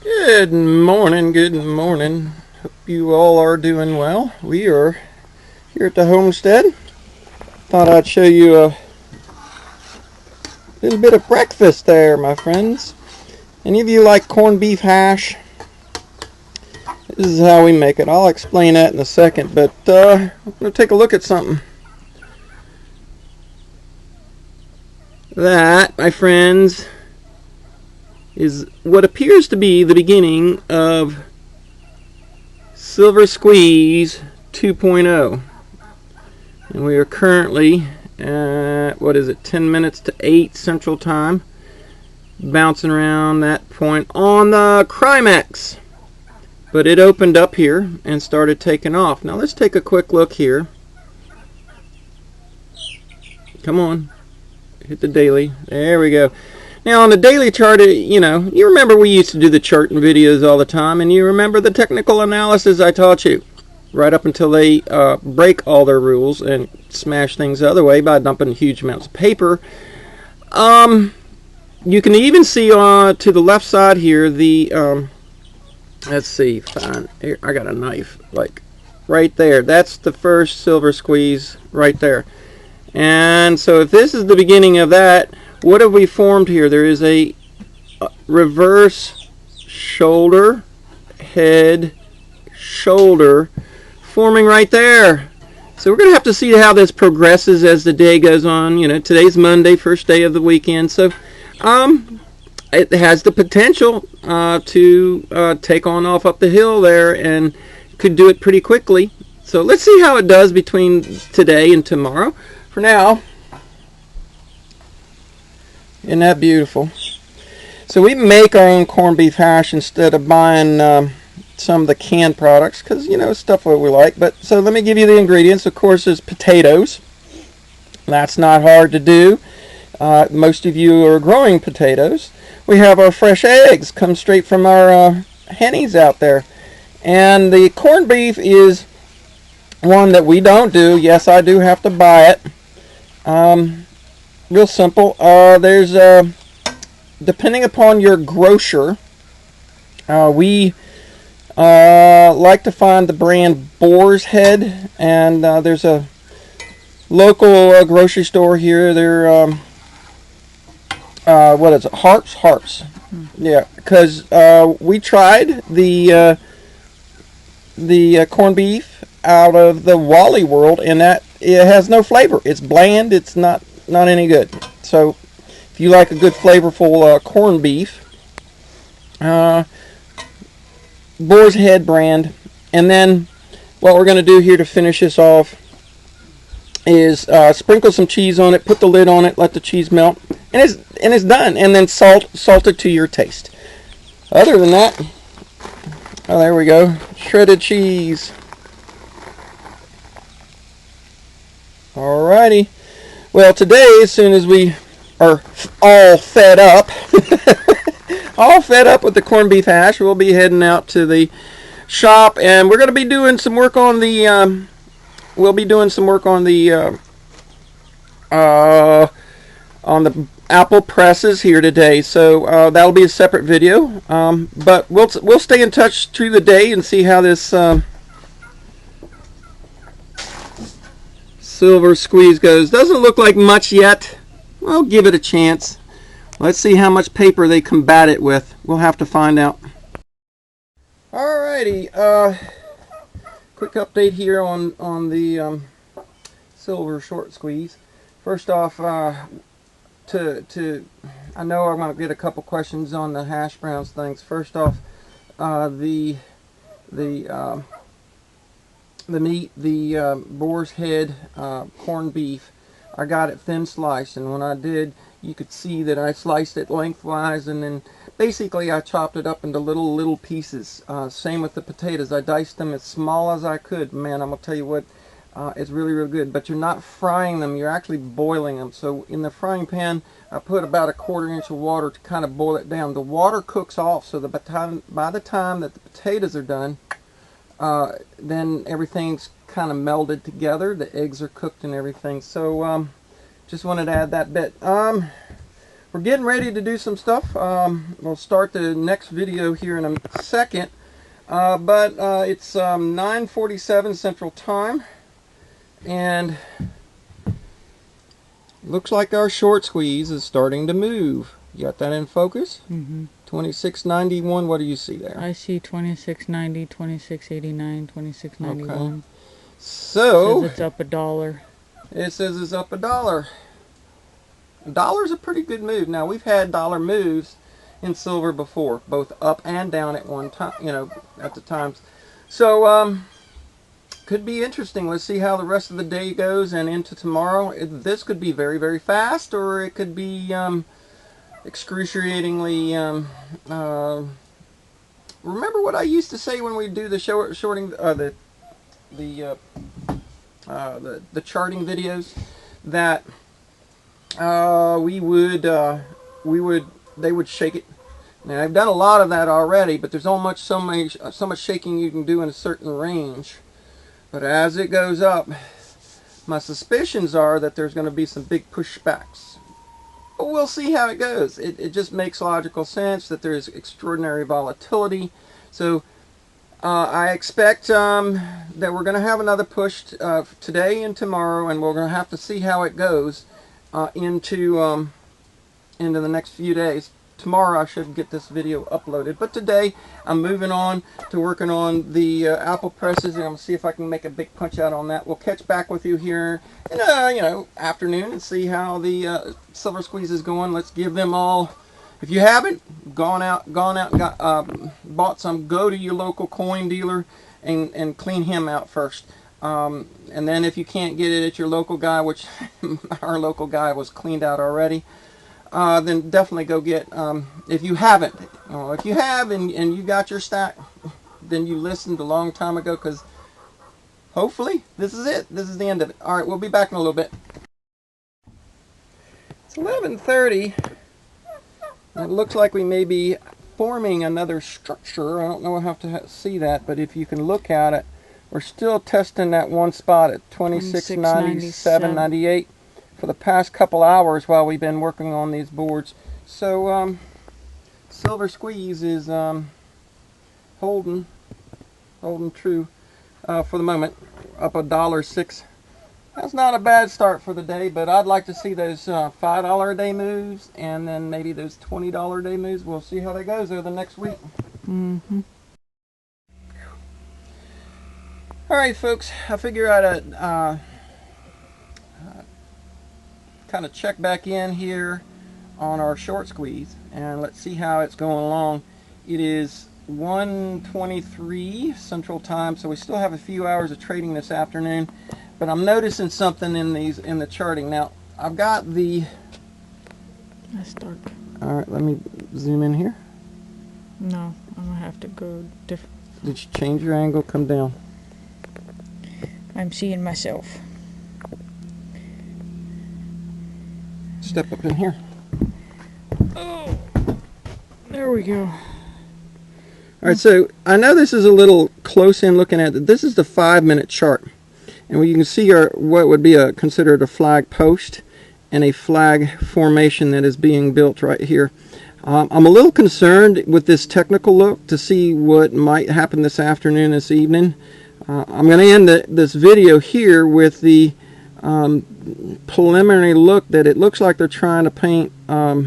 Good morning, good morning. Hope you all are doing well. We are here at the homestead. Thought I'd show you a little bit of breakfast there, my friends. Any of you like corned beef hash? This is how we make it. I'll explain that in a second, but I'm going to take a look at something. That, my friends, is what appears to be the beginning of Silver Squeeze 2.0. And we are currently at, 10 minutes to 8 Central Time. Bouncing around that point on the Crimex. But it opened up here and started taking off. Now let's take a quick look here. Come on. Hit the daily. There we go. Now on the daily chart, you remember we used to do the charting videos all the time, and you remember the technical analysis I taught you. Right up until they break all their rules and smash things the other way by dumping huge amounts of paper. You can even see to the left side here the let's see, fine. Here, I got a knife, like right there. That's the first silver squeeze right there. And so if this is the beginning of that, what have we formed here? There is a reverse shoulder, head, shoulder forming right there. So we're going to have to see how this progresses as the day goes on. Today's Monday, first day of the weekend. So it has the potential to take on off up the hill there, and could do it pretty quickly. So let's see how it does between today and tomorrow. For now, isn't that beautiful? So we make our own corned beef hash instead of buying some of the canned products, because stuff what we like. But so let me give you the ingredients. Of course, there's potatoes. That's not hard to do. Most of you are growing potatoes. We have our fresh eggs, come straight from our hennies out there. And the corned beef is one that we don't do. Yes, I do have to buy it. Real simple. There's depending upon your grocer, we like to find the brand Boar's Head, and there's a local grocery store here. They're what is it? Harps. Yeah, because we tried the corned beef out of the Wally World, and that it has no flavor. It's bland. It's not any good. So if you like a good flavorful corned beef, Boar's Head brand. And then what we're going to do here to finish this off is sprinkle some cheese on it, put the lid on it, let the cheese melt, and it's done. And then salt it to your taste. Other than that, oh, there we go, shredded cheese. Alrighty. Well, today, as soon as we are all fed up, with the corned beef hash, we'll be heading out to the shop, and we're going to be doing some work on the. On the apple presses here today. So that'll be a separate video. But we'll stay in touch through the day and see how this silver squeeze goes. Doesn't look like much yet. Well, give it a chance. Let's see how much paper they combat it with. We'll have to find out. Alrighty, quick update here on the silver short squeeze. First off, I know I'm going to get a couple questions on the hash browns things. First off, the meat, the Boar's Head corned beef, I got it thin sliced, and when I did, you could see that I sliced it lengthwise, and then basically I chopped it up into little pieces. Same with the potatoes. I diced them as small as I could. Man, I'm going to tell you what, it's really good. But you're not frying them, you're actually boiling them. So in the frying pan, I put about a 1/4 inch of water to kind of boil it down. The water cooks off, so by the time that the potatoes are done, then everything's kind of melded together. The eggs are cooked and everything. So just wanted to add that bit. We're we're getting ready to do some stuff. We'll start the next video here in a second. But it's 9:47 Central Time, and looks like our short squeeze is starting to move. You got that in focus? Mm-hmm. 26.91. What do you see there? I see 26.90, 26.89, 26.91. Okay. So it says it's up $1. It says it's up $1. $1's a pretty good move. Now, we've had dollar moves in silver before, both up and down at one time, at the times. So could be interesting. Let's see how the rest of the day goes and into tomorrow. This could be very, very fast, or it could be excruciatingly. Remember what I used to say when we do the shorting, the charting videos, that they would shake it. Now, I've done a lot of that already, but there's so much shaking you can do in a certain range. But as it goes up, my suspicions are that there's going to be some big pushbacks. But we'll see how it goes. It just makes logical sense that there's extraordinary volatility. So I expect that we're going to have another push today and tomorrow, and we're going to have to see how it goes into the next few days. Tomorrow I should get this video uploaded, but today I'm moving on to working on the apple presses, and I'm going to see if I can make a big punch out on that. We'll catch back with you here in afternoon and see how the silver squeeze is going. Let's give them all. If you haven't gone out and bought some, go to your local coin dealer and clean him out first. And then if you can't get it at your local guy, which our local guy was cleaned out already, then definitely go get, if you haven't, if you have and you got your stack, then you listened a long time ago, because hopefully this is it. This is the end of it. All right, we'll be back in a little bit. It's 11:30. It looks like we may be forming another structure. I don't know how to see that, but if you can look at it, we're still testing that one spot at 26.97.98 for the past couple hours while we've been working on these boards. So silver squeeze is holding true for the moment, up $1.06. That's not a bad start for the day, but I'd like to see those $5 a day moves, and then maybe those $20 a day moves. We'll see how that goes over the next week. Mm-hmm. All right, folks, I figure I'd kind of check back in here on our short squeeze, and let's see how it's going along. It is 1:23 Central Time, so we still have a few hours of trading this afternoon, but I'm noticing something in the charting. Now, I've got the... That's dark. All right, let me zoom in here. No, I'm going to have to go different. Did you change your angle? Come down. I'm seeing myself. Step up in here. Oh, there we go. All right, so I know this is a little close in looking at it. This is the 5-minute chart, and you can see what would be considered a flag post and a flag formation that is being built right here. I'm a little concerned with this technical look to see what might happen this afternoon, this evening. I'm going to end this video here with the preliminary look that it looks like they're trying to paint a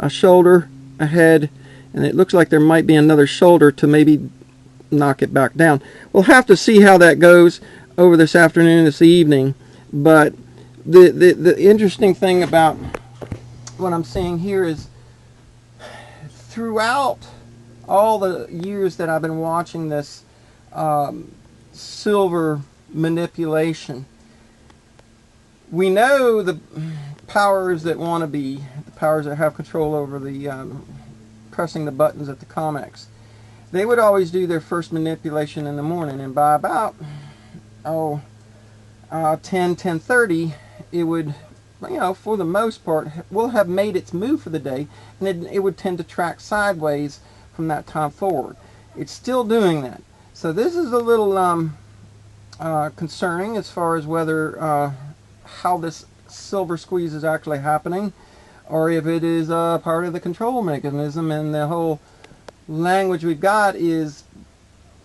shoulder, a head, and it looks like there might be another shoulder to maybe knock it back down. We'll have to see how that goes over this afternoon, this evening. But the interesting thing about what I'm seeing here is throughout all the years that I've been watching this silver manipulation, we know the powers that want to be, the powers that have control over the pressing the buttons at the COMEX, they would always do their first manipulation in the morning, and by about 10:30 it would, for the most part, will have made its move for the day, and it would tend to track sideways from that time forward. It's still doing that. So this is a little concerning as far as whether how this silver squeeze is actually happening. or if it is part of the control mechanism, and the whole language we've got is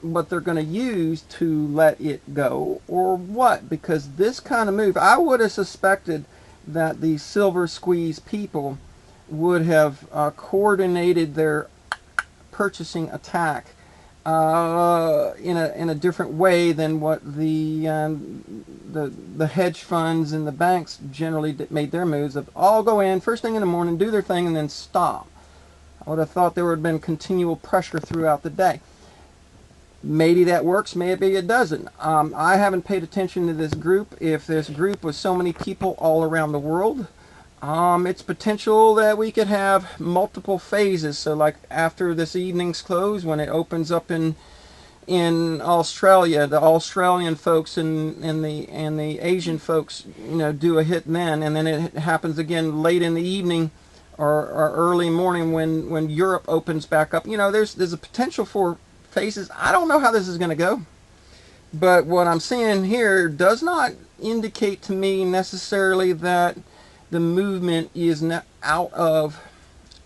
what they're going to use to let it go, or what. Because this kind of move, I would have suspected that the silver squeeze people would have coordinated their purchasing attack in a different way than what the hedge funds and the banks generally made their moves of all go in first thing in the morning, do their thing, and then stop. I would have thought there would have been continual pressure throughout the day. Maybe that works, maybe it doesn't. I haven't paid attention to this group. If this group was so many people all around the world, it's potential that we could have multiple phases. So like after this evening's close, when it opens up in Australia, the Australian folks and the Asian folks, do a hit then, and then it happens again late in the evening or early morning when Europe opens back up. There's a potential for phases. I don't know how this is going to go, but what I'm seeing here does not indicate to me necessarily that the movement is out of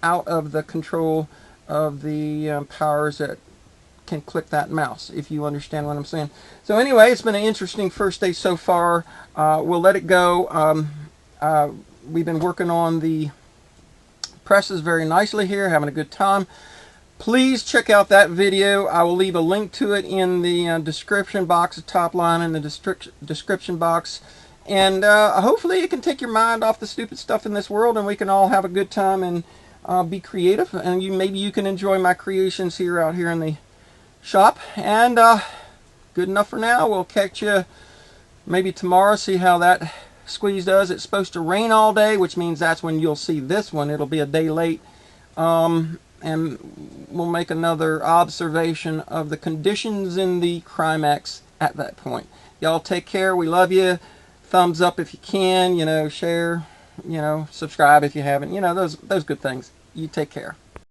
the control of the powers that can click that mouse, if you understand what I'm saying. So anyway, it's been an interesting first day so far. We'll let it go. We've been working on the presses very nicely here, having a good time. Please check out that video. I will leave a link to it in the description box, the top line in the description box. And hopefully it can take your mind off the stupid stuff in this world, and we can all have a good time and be creative. And maybe you can enjoy my creations out here in the shop. And good enough for now. We'll catch you maybe tomorrow, see how that squeeze does. It's supposed to rain all day, which means that's when you'll see this one. It'll be a day late. And we'll make another observation of the conditions in the Crimex at that point. Y'all take care. We love you. Thumbs up if you can. Share. Subscribe if you haven't. Those good things. You take care.